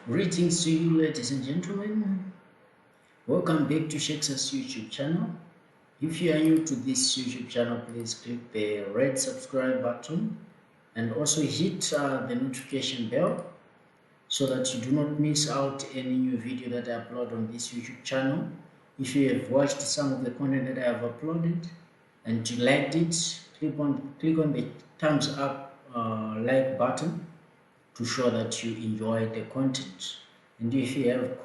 Greetings to you, ladies and gentlemen. Welcome back to Shexa's YouTube channel. If you are new to this YouTube channel, please click the red subscribe button and also hit the notification bell so that you do not miss out any new video that I upload on this YouTube channel. If you have watched some of the content that I have uploaded and you liked it, click on the thumbs up like button to show that you enjoy the content. And if you have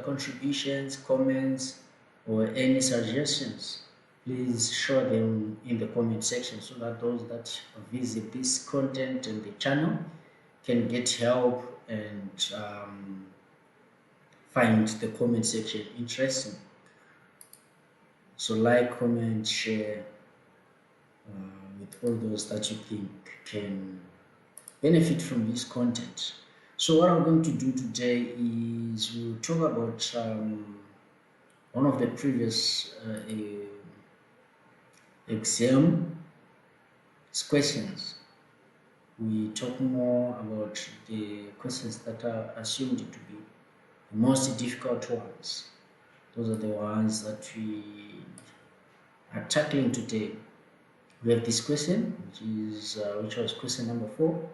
contributions, comments, or any suggestions, please show them in the comment section so that those that visit this content and the channel can get help and find the comment section interesting. So like, comment, share with all those that you think can benefit from this content. So what I'm going to do today is we'll talk about one of the previous exam questions. We talk more about the questions that are assumed to be the most difficult ones. Those are the ones that we are tackling today. We have this question, which was question number 4.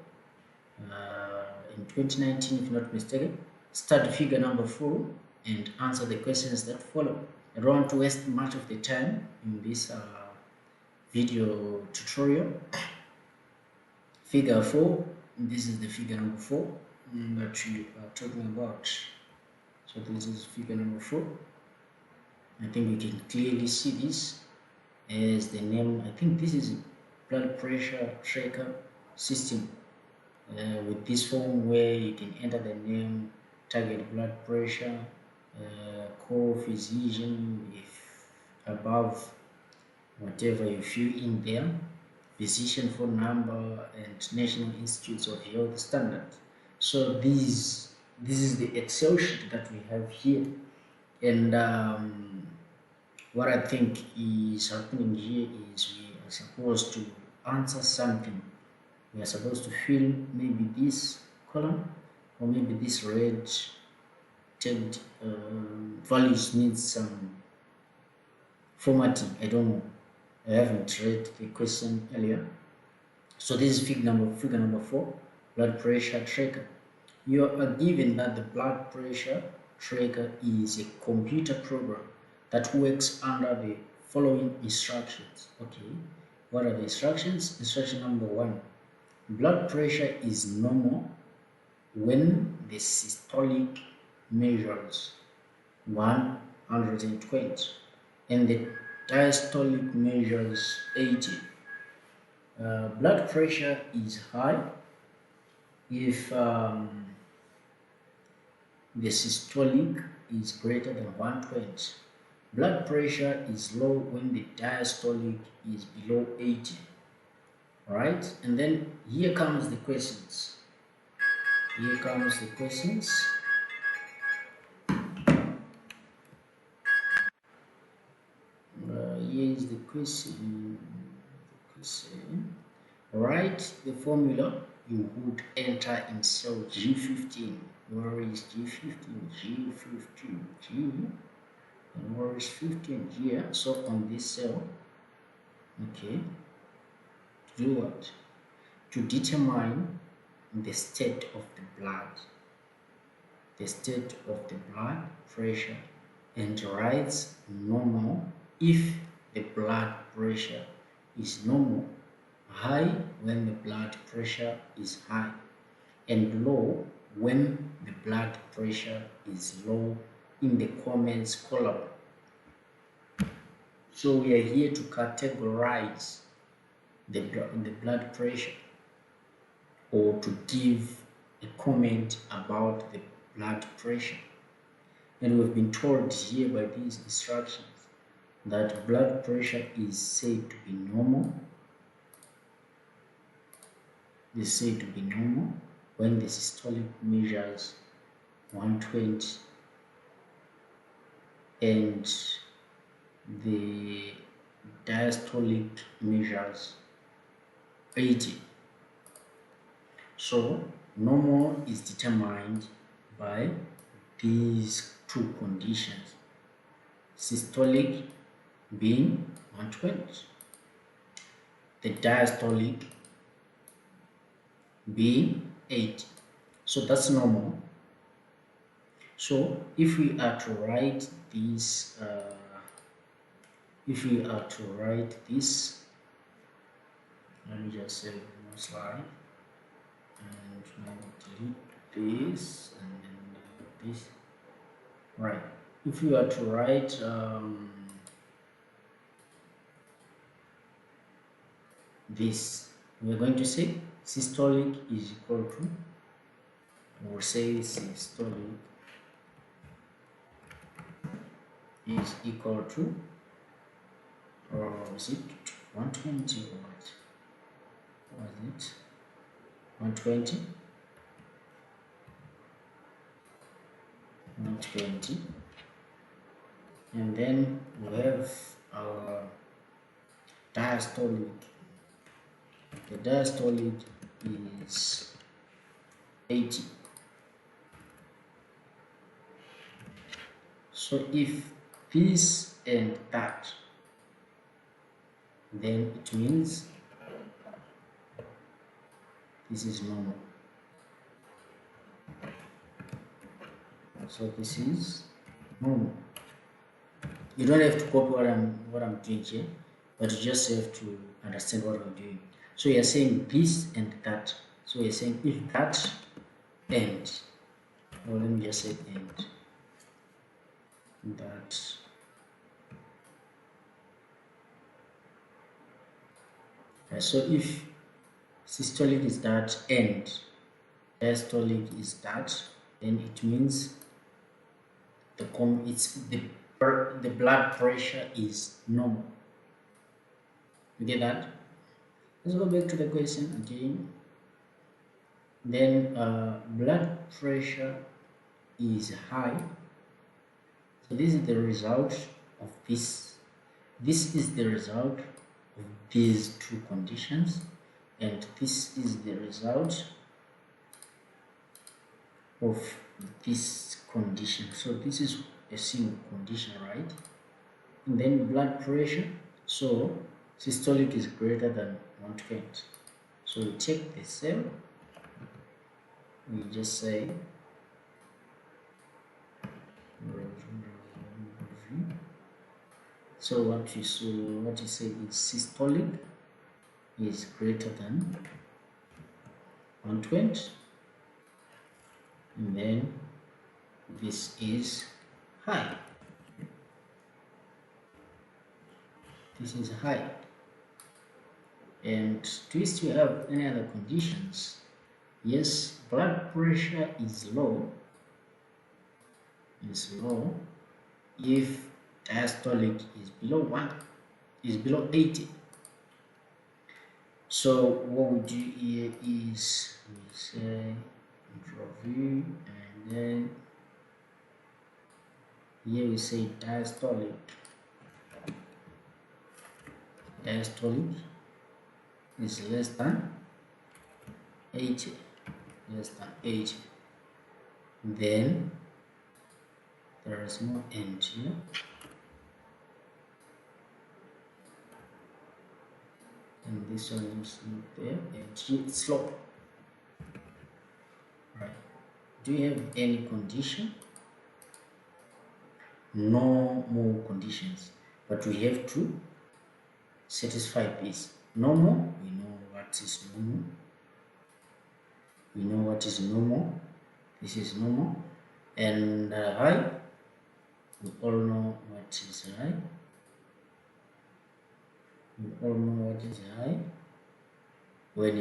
In 2019, if not mistaken. Start figure number 4 and answer the questions that follow. I don't want to waste much of the time in this video tutorial. Figure 4, this is the figure number 4 that we are talking about. So this is figure number 4. I think you can clearly see this as the name. I think this is blood pressure tracker system. With this form where you can enter the name, target blood pressure, call physician if above, whatever you fill in there, physician phone number, and National Institutes of Health Standards. So this is the Excel sheet that we have here, and what I think is happening here is we are supposed to answer something. We are supposed to fill maybe this column or maybe this red tagged values needs some formatting. I don't know. I haven't read the question earlier. So this is figure number 4, blood pressure tracker. You are given that the blood pressure tracker is a computer program that works under the following instructions. Okay, what are the instructions? Instruction number 1. Blood pressure is normal when the systolic measures 120 and the diastolic measures 80. Blood pressure is high if the systolic is greater than 120. Blood pressure is low when the diastolic is below 80. Alright, and then here comes the questions. Here comes the questions. Here is the question. Write the formula you would enter in cell G15. Where is G15? G15, G, and where is 15 here? So on this cell, okay. To do what? To determine the state of the blood, pressure, and writes normal if the blood pressure is normal, high when the blood pressure is high, and low when the blood pressure is low in the comments column. So we are here to categorize the blood pressure, or to give a comment about the blood pressure. And we've been told here by these instructions that blood pressure is said to be normal. Is said to be normal when the systolic measures 120 and the diastolic measures 80. So normal is determined by these two conditions, systolic being 120, the diastolic being 80. So that's normal. So if we are to write this, let me just save one slide and now delete this and then this. Right. If we are to write this, we're going to say systolic is equal to, we'll say systolic is equal to, or is it 120 or what? Was it 120? 120, and then we have our diastolic. The diastolic is 80. So if this and that, then it means this is normal. So this is normal. You don't have to copy what I'm doing here, but you just have to understand what I'm doing. So you're saying this and that. So you're saying if that and, well, let me just say and that. So if systolic is that and diastolic is that, then it means the blood pressure is normal. You get that? Let's go back to the question again. Then blood pressure is high. So this is the result of this. This is the result of these two conditions, and this is the result of this condition. So this is a single condition, right? And then blood pressure, so systolic is greater than 120. So we take the cell, we just say so what you say is systolic is greater than 120, and then this is high. This is high. And do you still have any other conditions? Yes, blood pressure is low. If diastolic is below 80. So what we do here is we say control V, and then here we say diastolic is less than 80, then there is no end here. And this one is not there, and slope. Right. Do you have any condition? No more conditions, but we have to satisfy this. Normal, we know what is normal. This is normal. And high, we all know what is high. When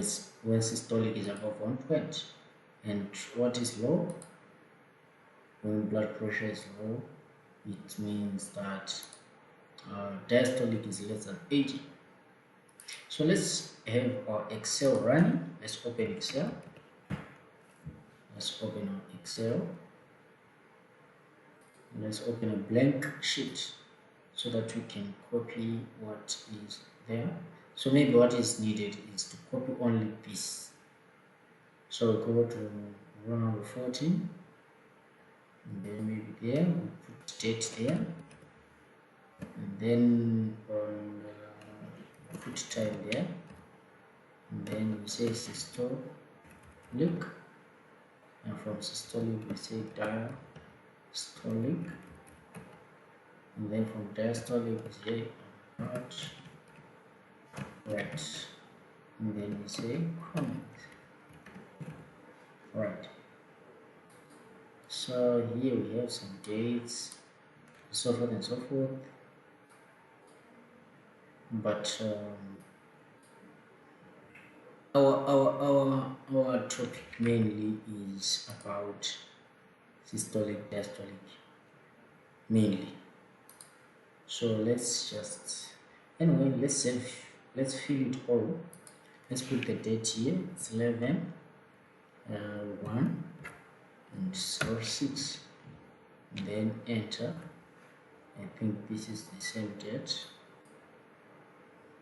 systolic is above 120. And what is low? When blood pressure is low, it means that diastolic is less than 80. So let's have our Excel running. Let's open Excel. Let's open our Excel. Let's open a blank sheet so that we can copy what is there. So maybe what is needed is to copy only this. So go to row number 14. and then maybe there we put date there, and then on put time there, and then we say systolic, and from systolic we say diastolic, and then from diastolic we say heart rate, and then we say comment. Right, so here we have some dates, so forth and so forth, but our topic mainly is about systolic, diastolic mainly. So let's just, anyway, let's fill it all. Let's put the date here. It's 11 1 and 6, and then enter. I think this is the same date,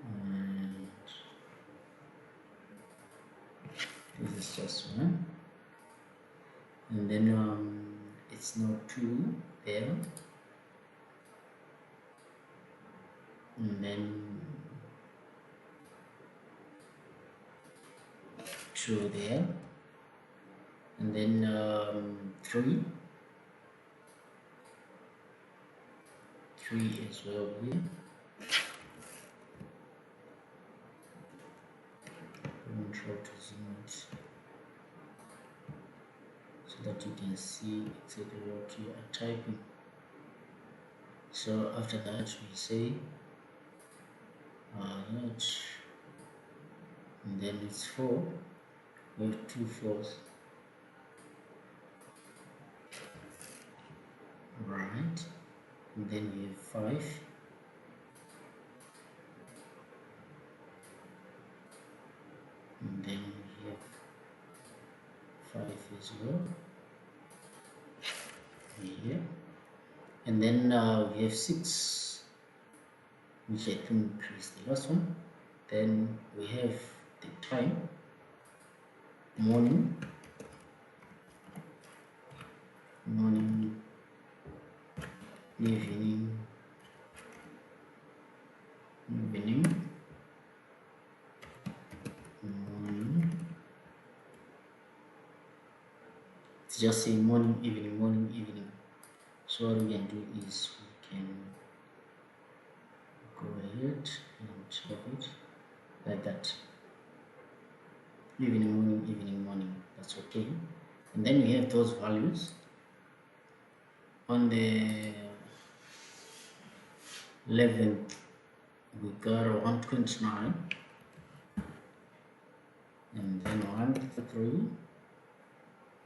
and this is just 1, and then it's now 2 there, and then 2 there, and then 3 as well here. I'm going to try to zoom it so that you can see exactly what you are typing. So after that we say enlarge, and then it's 4, we have 2 4s, right, and then we have 5, and then we have 5 as well here, and then we have 6, which I think is the last one. Then we have the time, morning, evening, morning, it's just say morning, evening. So what we can do is we can go ahead and have it like that, evening, morning, that's okay. And then we have those values. On the 11th we got 129, and then 133,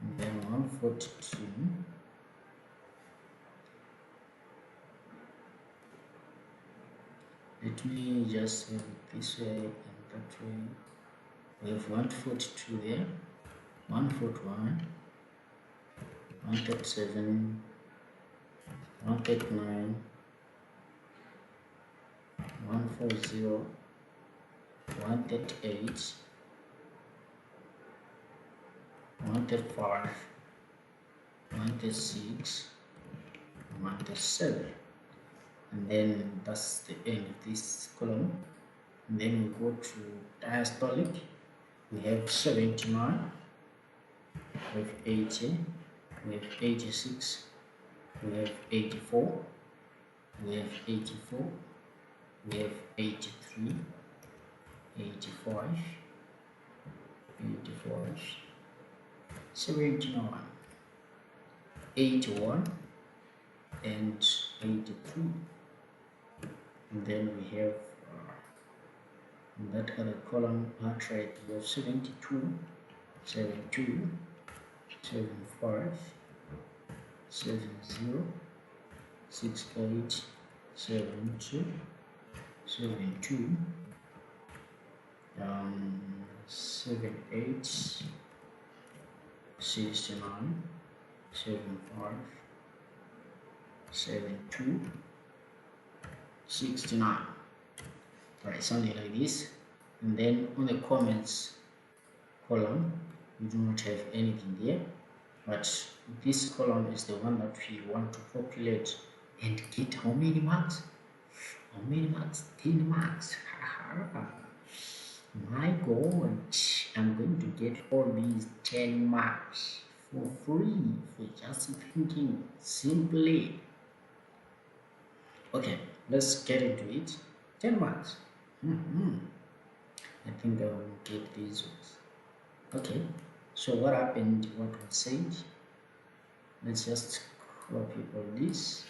and then 142, let me just have it this way and that way. We have 142 there, 141, 137, 139, 140, 138, 135, 136, 137, and then that's the end of this column. And then we go to diastolic. We have 79, we have 80, we have 86, we have 84, we have 84, we have 83, 85, 79, 81, and 83. And then we have in that other column heart rate, we have 72, 72, 75, 70, 68, 72, 72, 78, 69, 75, 72, 69. Right, something like this. And then on the comments column, we do not have anything there. but this column is the one that we want to populate and get how many marks? How many marks? 10 marks. My God, I'm going to get all these 10 marks for free for just thinking simply. Okay, let's get into it. 10 marks. I think I will get these ones. Okay, so what happened, what was said, let's just copy all this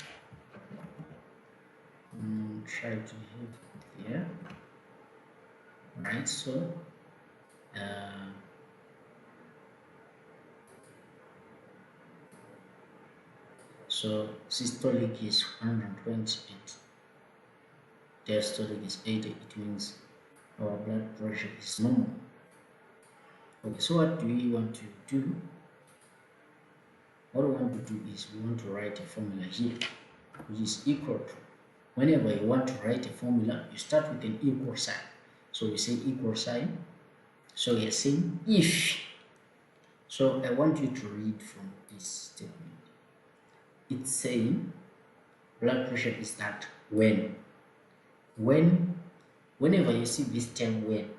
and try to hit it there. Right, so systolic is 120 and diastolic is 80. It means our blood pressure is normal. Okay, so what do we want to do? What we want to do is we want to write a formula here, which is equal to, whenever you want to write a formula, you start with an equal sign. So we say equal sign. So we are saying if. So I want you to read from this statement. It's saying blood pressure is that whenever you see this term when,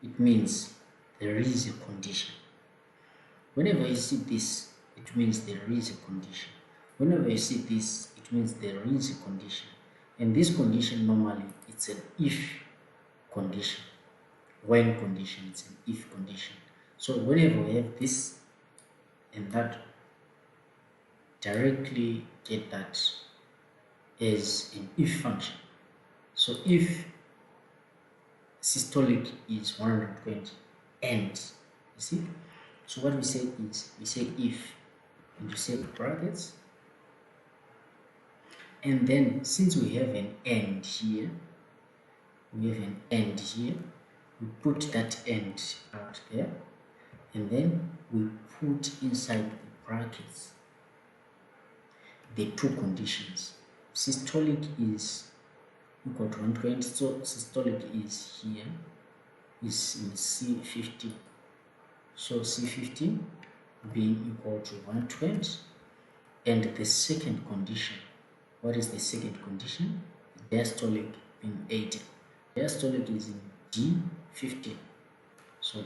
it means there is a condition. Whenever you see this, it means there is a condition. Whenever you see this, it means there is a condition. And this condition normally it's an if condition. When condition, it's an if condition. So whenever we have this and that, directly get that as an if function. So if systolic is 120 and, you see, so what we say is, we say if, and you say brackets, and then since we have an and here, we put that end out there, and then we put inside the brackets the two conditions. Systolic is equal to 120, so systolic is here, is in C15. So C15 being equal to 120, and the second condition, what is the second condition? Diastolic being 80. Diastolic is in D15. So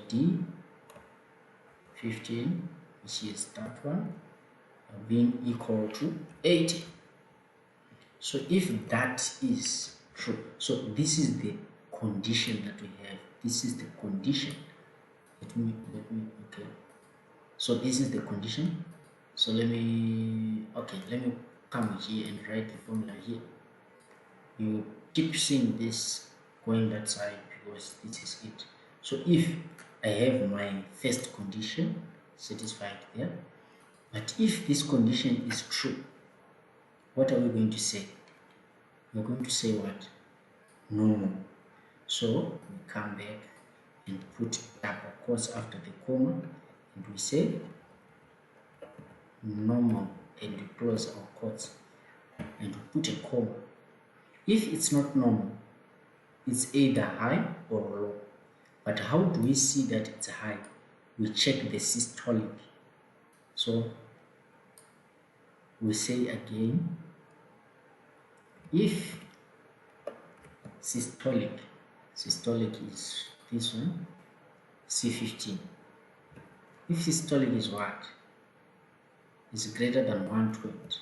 D15, which is that one, being equal to 80. So if that is true, so this is the condition that we have. This is the condition. Let me okay. So this is the condition. So let me come here and write the formula here. You keep seeing this going that side because this is it. So if I have my first condition satisfied there, but if this condition is true, what are we going to say? We're going to say what? Normal. So we come back and put double quotes after the comma, and we say normal, and we close our quotes and we put a comma. If it's not normal, it's either high or low. But how do we see that it's high? We check the systolic. So we say again, if systolic is this one, C15. If systolic is what? Is greater than 120,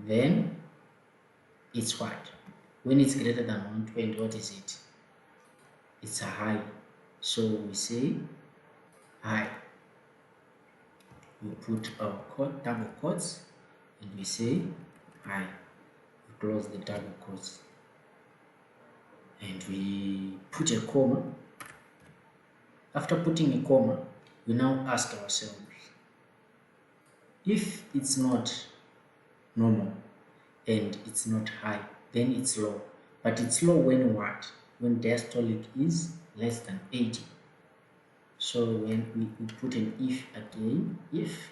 then it's what? When it's greater than 120, what is it? It's a high. So we say high. We put our double quotes and we say high. We close the double quotes and we put a comma. After putting a comma, we now ask ourselves, if it's not normal and it's not high, then it's low. But it's low when what? When diastolic is less than 80. So when we put an if again, if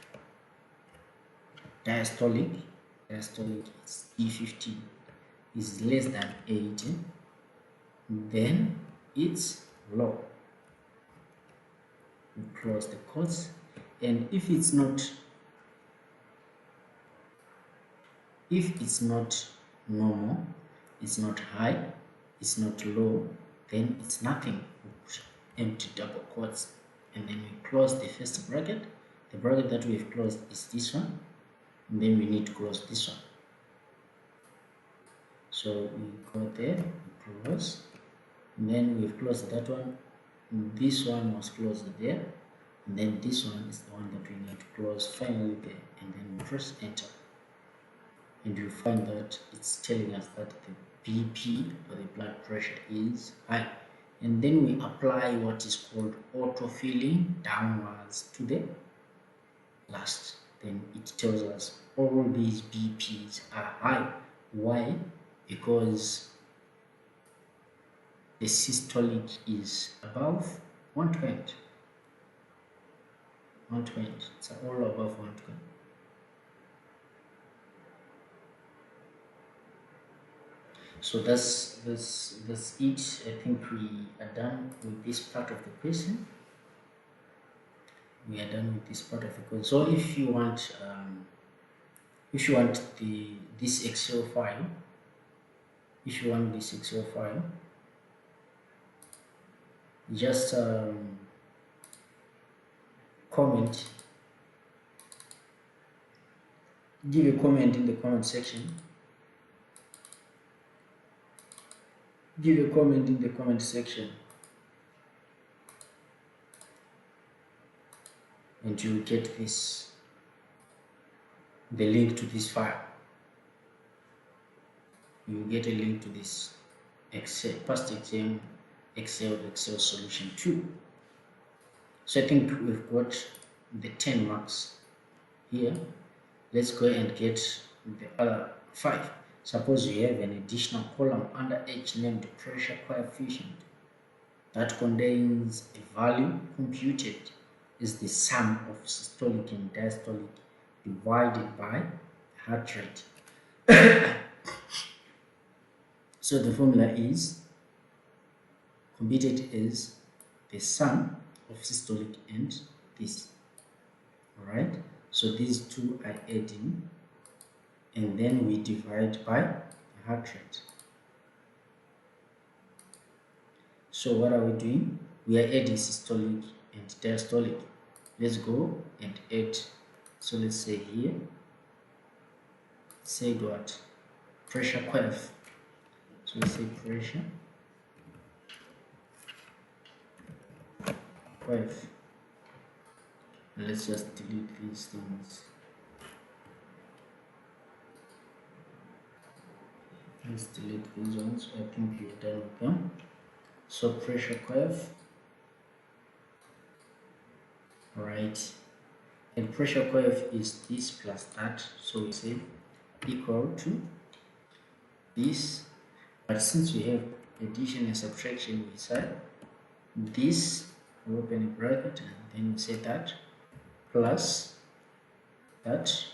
diastolic is E15 is less than 80, then it's low. we close the quotes, and if it's not normal, it's not high, it's not low, then it's nothing. We put empty double quotes, and then we close the first bracket. The bracket that we've closed is this one, and then we need to close this one. So we go there, we close, and then we've closed that one. And this one was closed there, and then this one is the one that we need to close finally there, and then we press enter, and you find that it's telling us that the BP, or the blood pressure, is high. And then we apply what is called autofilling downwards to the last. Then it tells us all these BPs are high. Why? Because the systolic is above 120. It's all above 120. So that's it. I think we are done with this part of the question. So if you want this Excel file, just comment, give a comment in the comment section. And you will get the link to this file. You will get a link to this past exam Excel solution 2. So I think we've got the 10 marks here. Let's go and get the other 5. Suppose you have an additional column under H named pressure coefficient that contains a value computed is the sum of systolic and diastolic divided by heart rate. So the formula is computed is the sum of systolic and this. Alright, so these two are adding, and then we divide by the heart rate. So what are we doing? We are adding systolic and diastolic. Let's go and add. So let's say here, say what? Pressure coef. So let's say pressure coef. Let's just delete these things. Let's delete these ones. I think you're done with them. So pressure coef, right? And pressure coef is this plus that. So we say equal to this. But since we have addition and subtraction inside this, we open a bracket and then we say that plus that,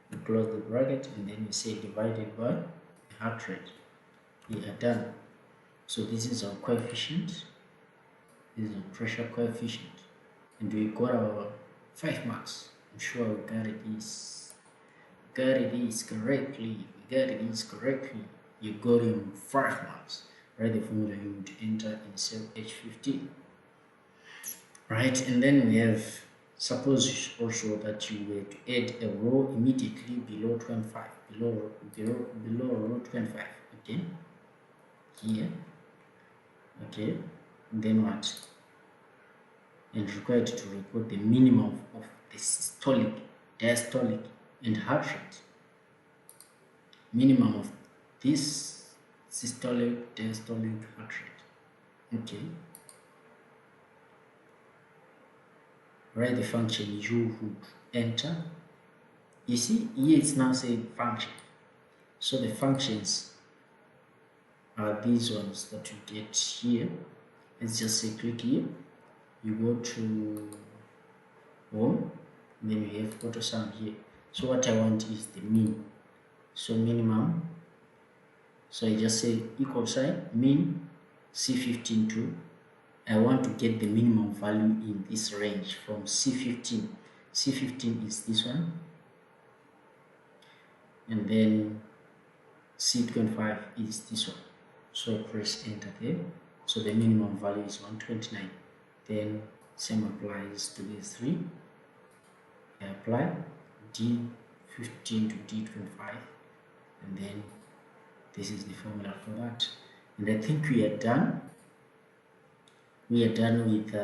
we close the bracket, and then we say divided by the heart rate. We are done. So this is our coefficient, this is our pressure coefficient, and we got our 5 marks. I'm sure we got this correctly. You got him 5 marks. Write the formula you would enter in cell H15. Right, and then we have, suppose also that you were to add a row immediately below 25, below row 25, okay, here, okay, and then what? And required to record the minimum of the systolic, diastolic, and heart rate. Minimum of this systolic, diastolic, heart rate. Okay. Write the function you would enter. You see, here it's now saying function. So the functions are these ones that you get here. Let's just say click here. You go to home, and then you have auto sum here. So what I want is the mean. So minimum. So I just say equal sign mean C15 to I want to get the minimum value in this range from C15. C15 is this one, and then C25 is this one. So press enter there. So the minimum value is 129. Then same applies to these three. I apply D15 to D25, and then this is the formula for that. And I think we are done. We are done with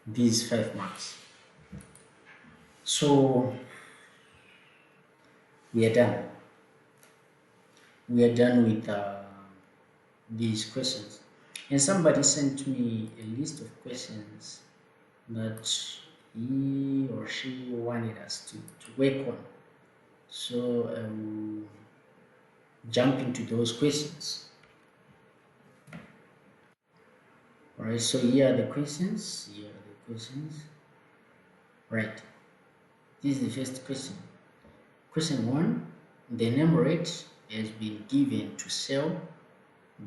these 5 marks. So we are done. We are done with these questions. And somebody sent me a list of questions that he or she wanted us to work on. So jump into those questions. Alright, so here are the questions. Right. This is the first question. Question 1. The name rate has been given to cell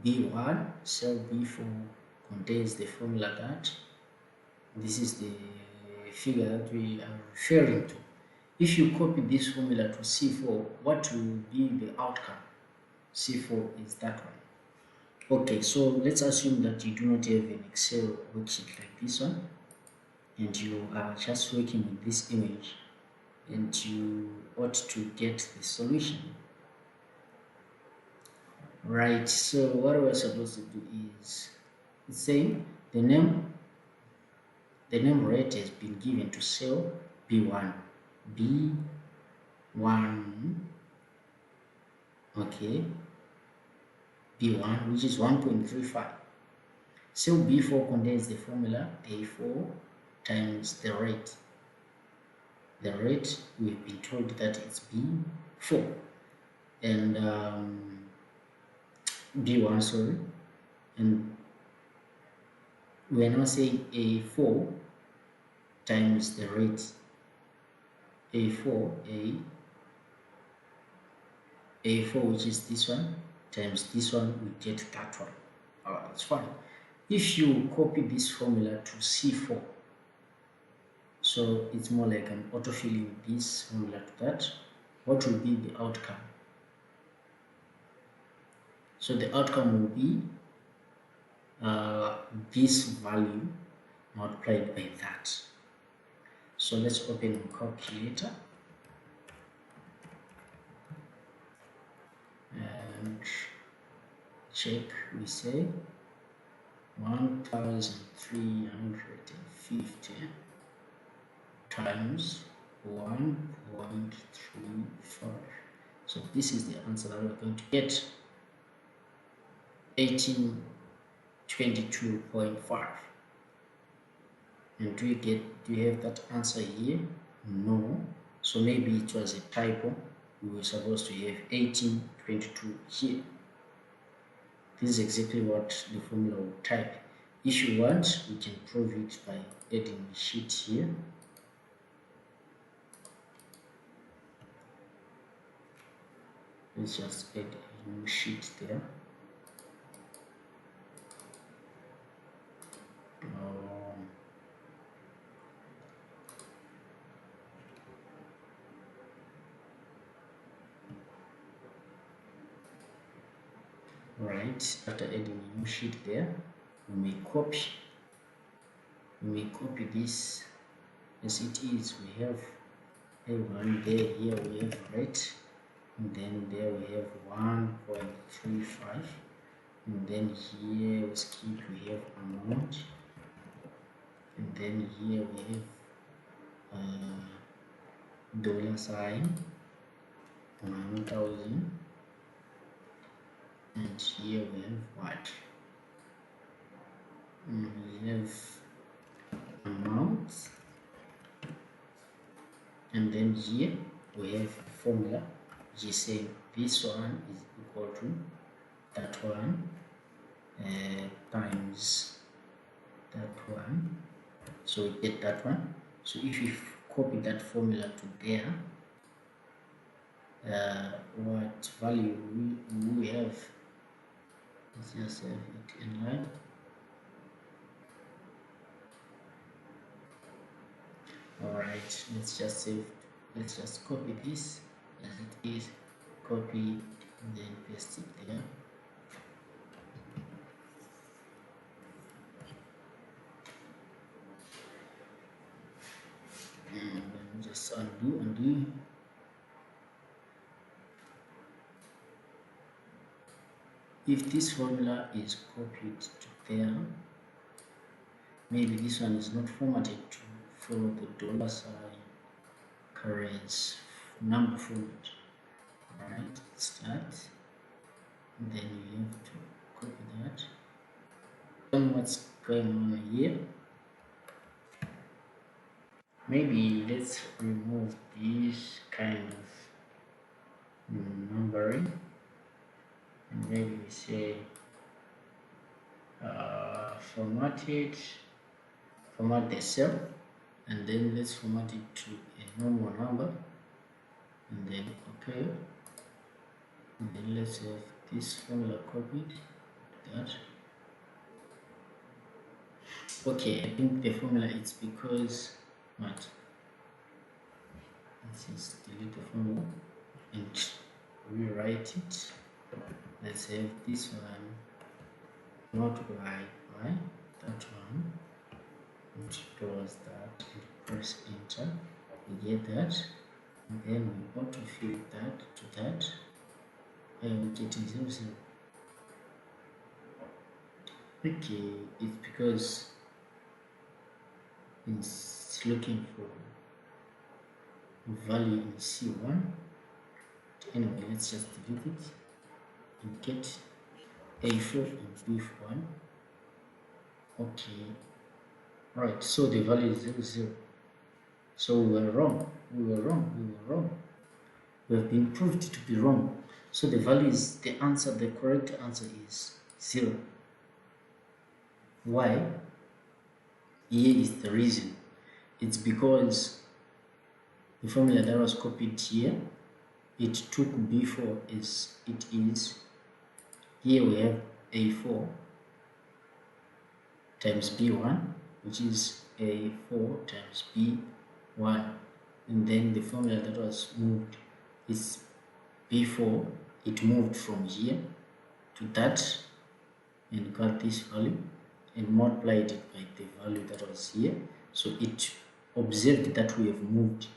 B1. Cell B4 contains the formula that. This is the figure that we are referring to. If you copy this formula to C4, what will be the outcome? C4 is that one. Okay, so let's assume that you do not have an Excel worksheet like this one, and you are just working with this image, and you ought to get the solution. Right, so what we're supposed to do is, it's saying the name rate has been given to cell B1. B1, okay, B1, which is 1.35. Cell B4 contains the formula A4 times the rate. The rate, we've been told that it's B4. And B1, sorry. And we are now saying A4 times the rate. A4, which is this one, times this one, we get that one. Alright, that's fine. If you copy this formula to C4, so it's more like an autofilling this formula to that, what will be the outcome? So the outcome will be this value multiplied by that. So let's open a calculator and check. We say 1350 times 1.35. So this is the answer that we're going to get, 1822.5. And do you have that answer here? No. So maybe it was a typo. We were supposed to have 1822 here. This is exactly what the formula will type. If you want, we can prove it by adding a sheet here. Let's just add a new sheet there. Right, after adding a new sheet there, we may copy this as it is. We have A1 there, here we have rate, and then there we have 1.35, and then here we skip, we have amount, and then here we have dollar sign, 1,000, and here we have what? We have amount, and then here we have formula which is saying this one is equal to that one times that one, so we get that one. So if we copy that formula to there, what value we have? Let's just have it in line. right, let's just save, let's just copy this as it is, copy and then paste it there. And then just undo. If this formula is copied to there, maybe this one is not formatted to follow the $sign currency number format. Alright, start, and then you have to copy that. And what's going on here? Maybe let's remove this kind of numbering, and maybe we say format the cell, and then let's format it to a normal number, and then okay, and then let's have this formula copied that. Okay, I think the formula is because what? Let's just delete the formula and rewrite it. Let's have this one not y, that one, and towards that, and press enter. We get that, and then we autofill that to that, and we get 0, 0. Okay, it's because it's looking for value in C1. Anyway, let's just delete it and get A4 and B1. Okay, right, so the value is 0, 0. So we were wrong. We have been proved to be wrong. So the value is the answer, the correct answer is 0. Why? Here is the reason. It's because the formula that was copied here, it took B4 as it is. Here we have A4 times B1, which is A4 times B1. And then the formula that was moved is B4. It moved from here to that and got this value and multiplied it by the value that was here. So it observed that we have moved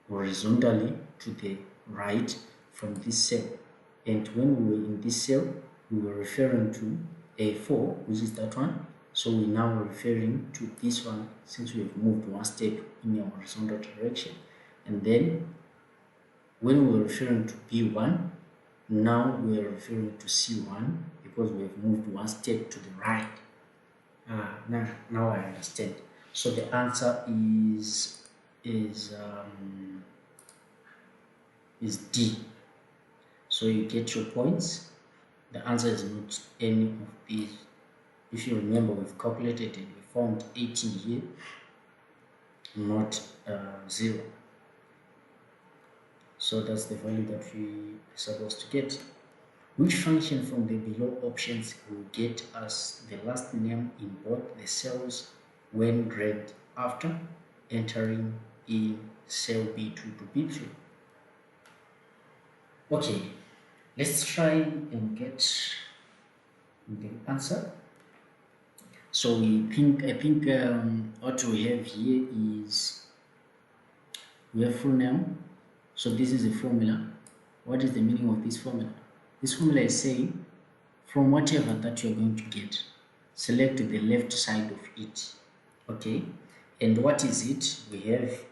horizontally to the right from this cell, and when we were in this cell we were referring to A4, which is that one, so we now are referring to this one since we have moved one step in a horizontal direction. And then when we were referring to B1, now we are referring to C1 because we have moved one step to the right. Now I understand. So the answer is D. So you get your points. The answer is not any of these. If you remember, we've calculated it. We found 18 here, not 0. So that's the value that we are supposed to get. Which function from the below options will get us the last name in both the cells when read after entering in cell B2 to B3? Okay, let's try and get the answer. So I think what we have here is we have full name. So this is a formula. What is the meaning of this formula? This formula is saying from whatever that you're going to get, select the left side of it. Okay, and what is it? We have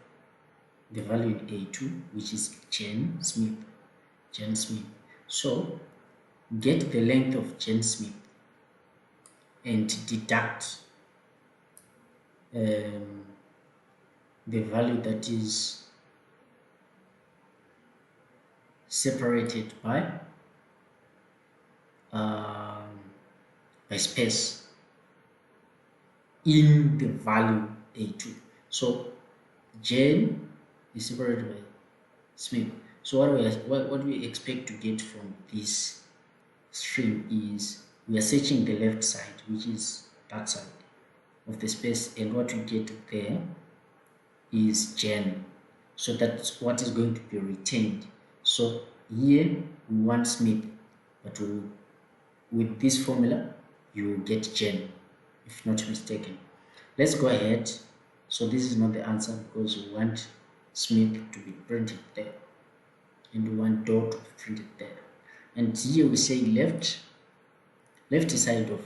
the value in A2, which is Jane Smith. So get the length of Jane Smith and deduct the value that is separated by space in the value A2. So Jane is separated by Smith. So what we expect to get from this string is we are searching the left side, which is that side of the space, and what we get there is Jan. So that's what is going to be retained. So here we want Smith, but with this formula you will get Jan, if not mistaken. Let's go ahead. So this is not the answer because we want Smith to be printed there and we want Doe to be printed there. And here we say left side of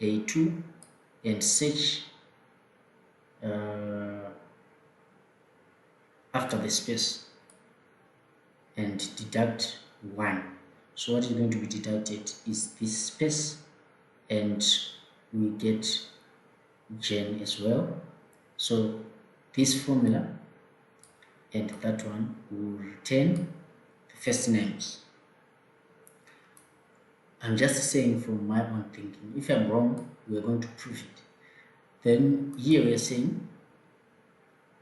A2 and search after the space and deduct 1. So what is going to be deducted is this space, and we get Jan as well. So this formula and that one will retain the first names. I'm just saying from my own thinking. If I'm wrong, we are going to prove it. Then here we are saying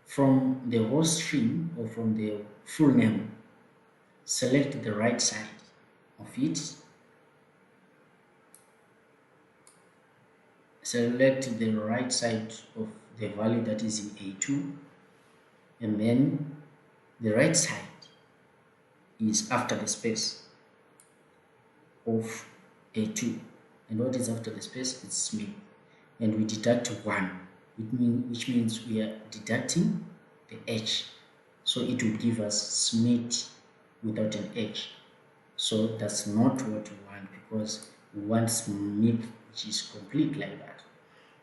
from the whole string or from the full name, select the right side of it, select the right side of the value that is in A2, and then the right side is after the space of A2. And what is after the space? It's Smith. And we deduct 1, which means we are deducting the H. So it will give us Smith without an H. So that's not what we want, because we want Smith which is complete like that.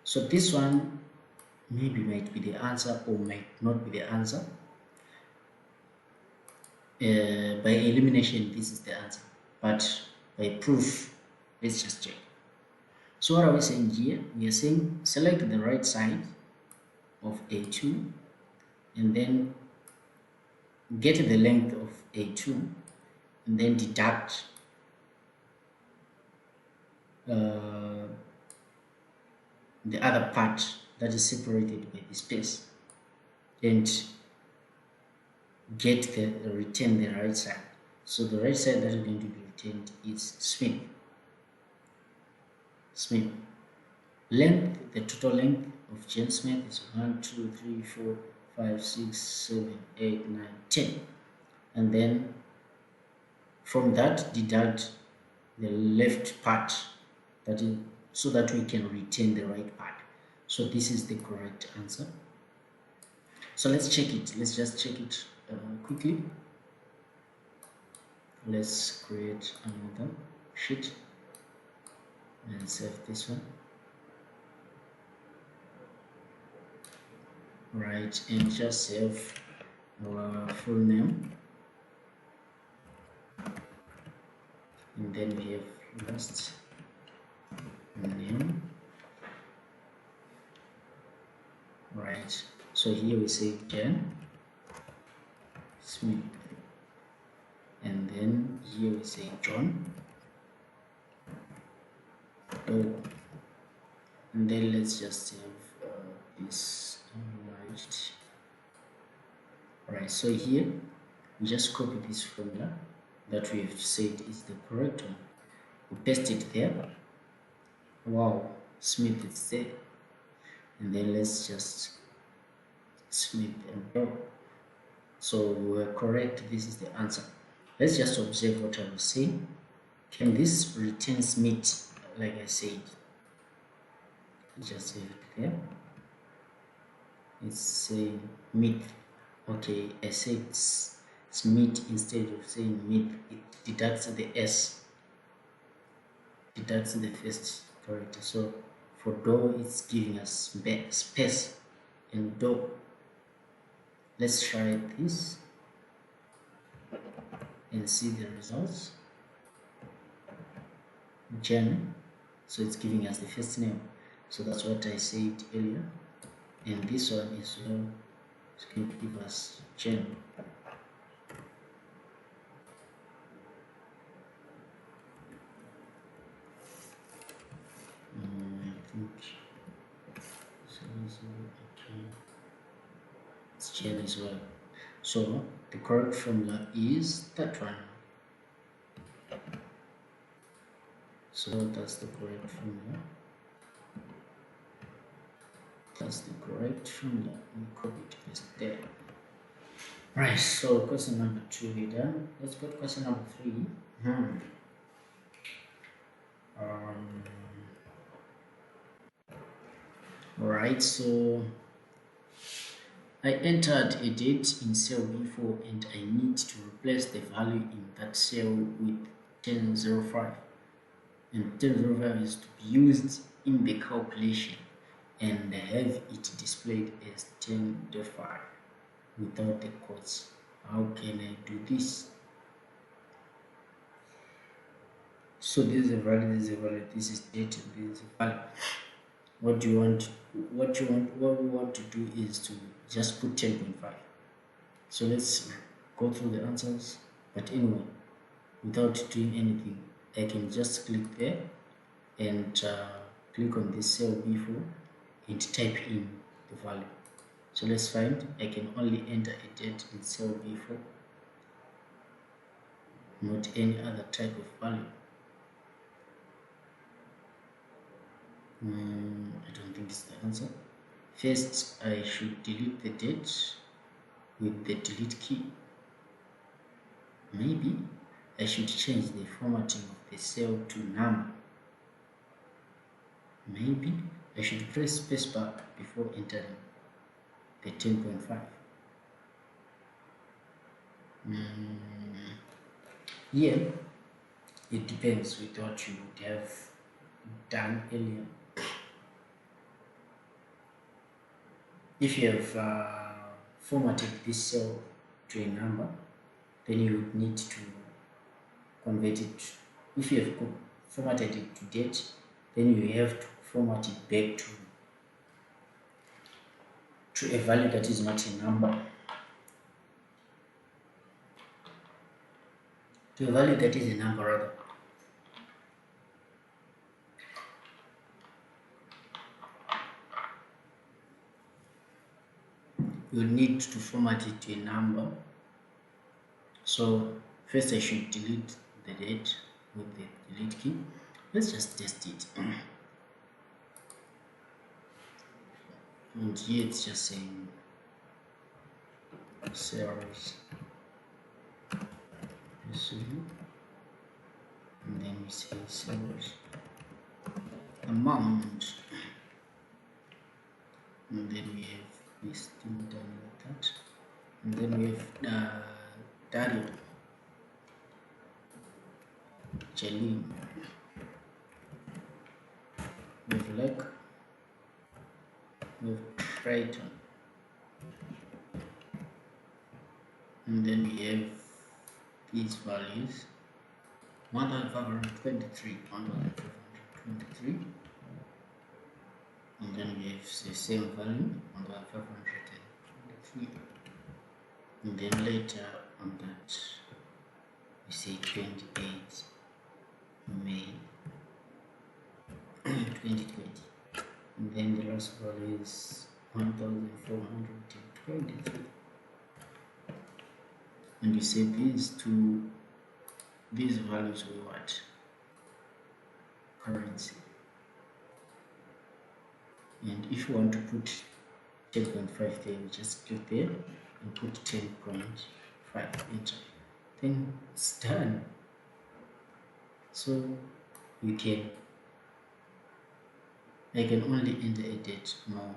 So this one maybe might be the answer or might not be the answer. By elimination, this is the answer, but by proof, let's just check. So what are we saying here? We are saying select the right side of A2 and then get the length of A2 and then deduct the other part that is separated by the space and retain the right side. So the right side that is going to be retained is Smith. Length, the total length of Jan Smith is 1, 2, 3, 4, 5, 6, 7, 8, 9, 10. And then from that deduct the left part, that is, so that we can retain the right part. So this is the correct answer. So let's check it. Let's just check it quickly. Let's create another sheet and save this one. Right, and just save our full name, and then we have last name. Right, so here we say Jan Smith, and then here we say John Doe, and then let's just have this enlarged. Right, so here we just copy this formula that we have said is the correct one, we paste it there. Wow, Smith is there, and then let's just Smith and Doe. So we were correct, this is the answer. Let's just observe what I was saying. Can this retain Smith like I said? Just save it there. It's saying myth. Okay, I said Smith instead of saying myth. It deducts the S, deducts the first character. So for Doe, it's giving us space and Doe. Let's try this and see the results. Jan, so it's giving us the first name. So that's what I said earlier. And this one is well, it's going to give us Jan. I think so. Okay. It's Jan as well. So the correct formula is that one. So that's the correct formula. That's the correct formula. We copy it, paste there. Right, so question number 2 we done. Let's go to question number 3. Alright, so I entered a date in cell B4 and I need to replace the value in that cell with 1005. And 1005 is to be used in the calculation and have it displayed as 10.5 without the quotes. How can I do this? So this is a value, this is a value, this is date, and this is a value. What we want to do is to just put 10.5. So let's go through the answers. But anyway, without doing anything, I can just click there and click on this cell B4 and type in the value. So let's find, I can only enter a date in cell B4, not any other type of value. I don't think it's the answer. First, I should delete the date with the delete key. Maybe I should change the formatting of the cell to num. Maybe I should press spacebar before entering the 10.5. Yeah, it depends with what you would have done earlier. If you have formatted this cell to a number, then you would need to convert it. If you have formatted it to date, then you have to format it back to a value that is not a number. To a value that is a number rather. You need to format it to a number. So first I should delete the date with the delete key. Let's just test it. And here it's just saying cells, and then we say cells amount, and then we have this thing done like that, and then we have Dario, Jelly, we have Lake, we have Triton, and then we have these values 1523, 1523, and then we have the same value 1523, and then later on that we say 28 May 2020, and then the last value is 1423, and you say these values were what? Currency. And if you want to put 10.5 there, you just click there and put 10.5, enter. Then it's done. So you can, I can only enter a date. No,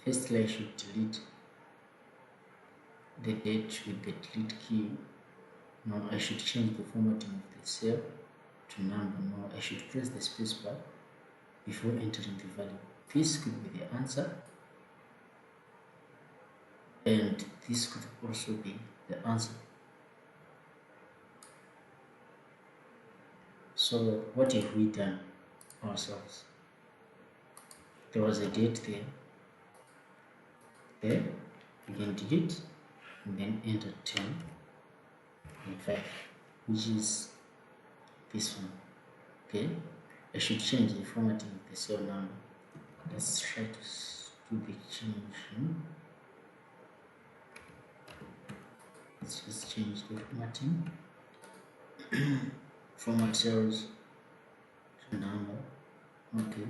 firstly I should delete the date with the delete key. No, I should change the formatting of the cell to number. No, I should press the spacebar before entering the value. This could be the answer, and this could also be the answer. So what have we done ourselves? There was a date there, you can delete and then enter 10 and 5, which is this one. Okay, I should change the formatting of the cell number. Let's try to do the change. Let's just change the formatting. Format cells to number. Okay,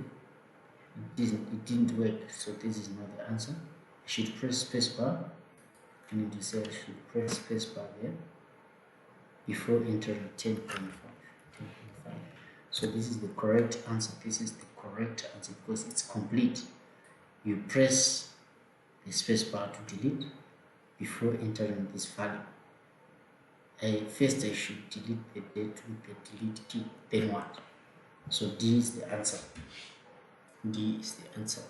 it didn't work, so this is not the answer. I should press spacebar. I need to say I should press spacebar there before entering 10.5. So this is the correct answer. This is the correct answer because it's complete. You press the spacebar to delete before entering this value. First I should delete the date with the delete key, then what? So D is the answer. D is the answer.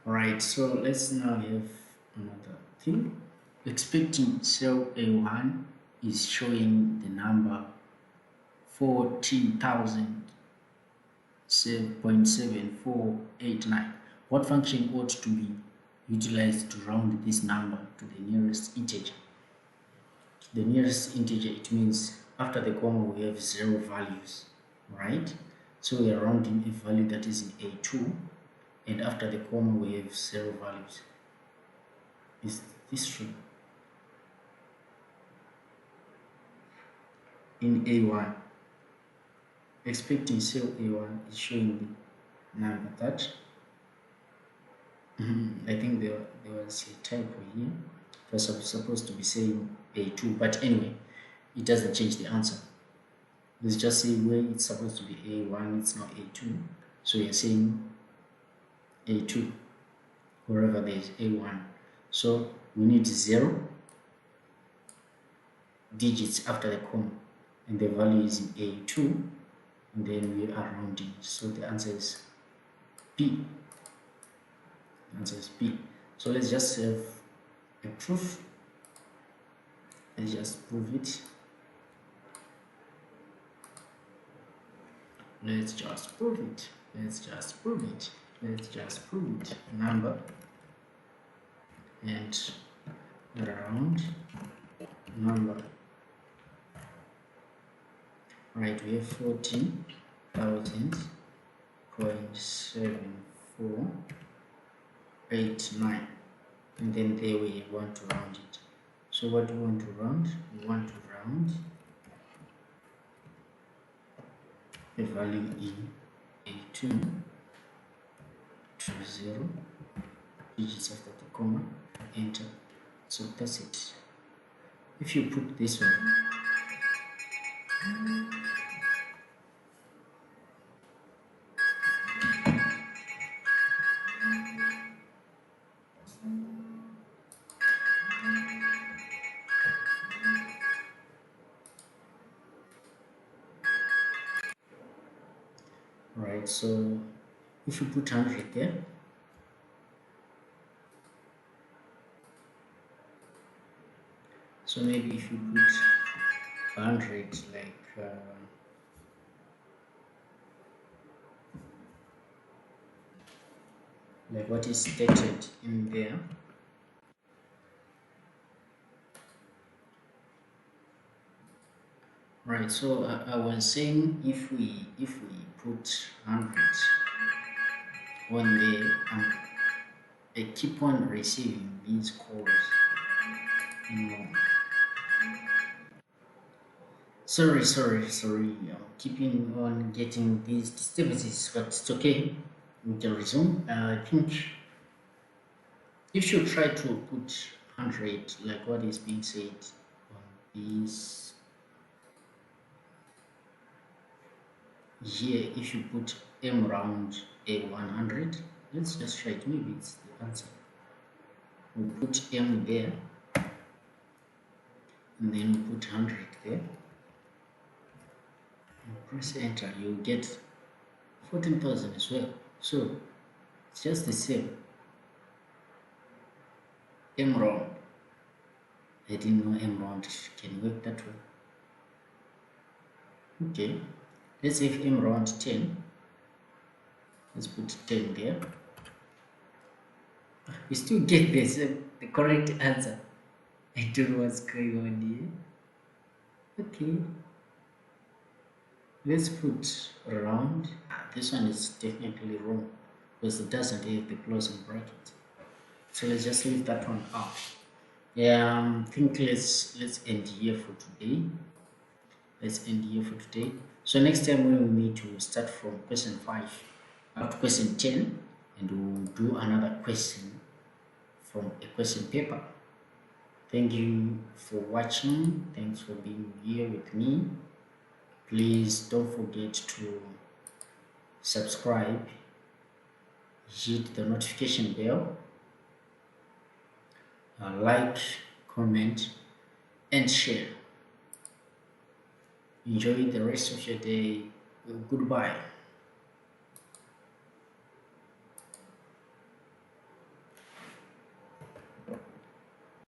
Alright, so let's now have another thing. Expecting cell A1 is showing the number 14,007.7489. What function ought to be utilized to round this number to the nearest integer? The nearest integer, it means after the comma we have 0 values, right? So we are rounding a value that is in A2, and after the comma we have 0 values. Is this true? In A1, expecting cell A1 is showing the number that I think there was a typo here. It was supposed to be saying A2, but anyway, it doesn't change the answer. Let's just say where it's supposed to be A1, it's not A2. So we are saying A2 wherever there is A1. So we need 0 digits after the comma, and the value is in A2, and then we are rounding. So the answer is P. The answer is P. So let's just have a proof. Let's just prove it. Let's just prove it. Let's just prove it. Let's just prove it. Number and round number. Right, we have 14,000.7489, and then there we want to round it. So what do we want to round? We want to round the value in A2 to 0 digits after the comma, enter. So that's it. If you put this one, right, so if you put 100 there, so maybe if you put 100 like what is stated in there, right? So I was saying if we put 100 on there, I keep on receiving these calls. Sorry, I'm keeping on getting these disturbances, but it's okay. We can resume. I think if you try to put 100 like what is being said on this here, if you put M round A100, let's just try it, maybe it's the answer. We put M there, and then we put 100 there, and press enter, you'll get 14,000 as well. So it's just the same. M round, I didn't know M round can work that way. Okay, let's say if M round 10, let's put 10 there. We still get the correct answer. I don't know what's going on here. Okay, let's put round. This one is technically wrong because it doesn't have the closing bracket. So let's just leave that one out. Yeah, I think let's end here for today. Let's end here for today. So next time when we meet, we'll start from question 5 up to question 10, and we'll do another question from a question paper. Thank you for watching. Thanks for being here with me. Please don't forget to subscribe, hit the notification bell, like, comment, and share. Enjoy the rest of your day. Goodbye.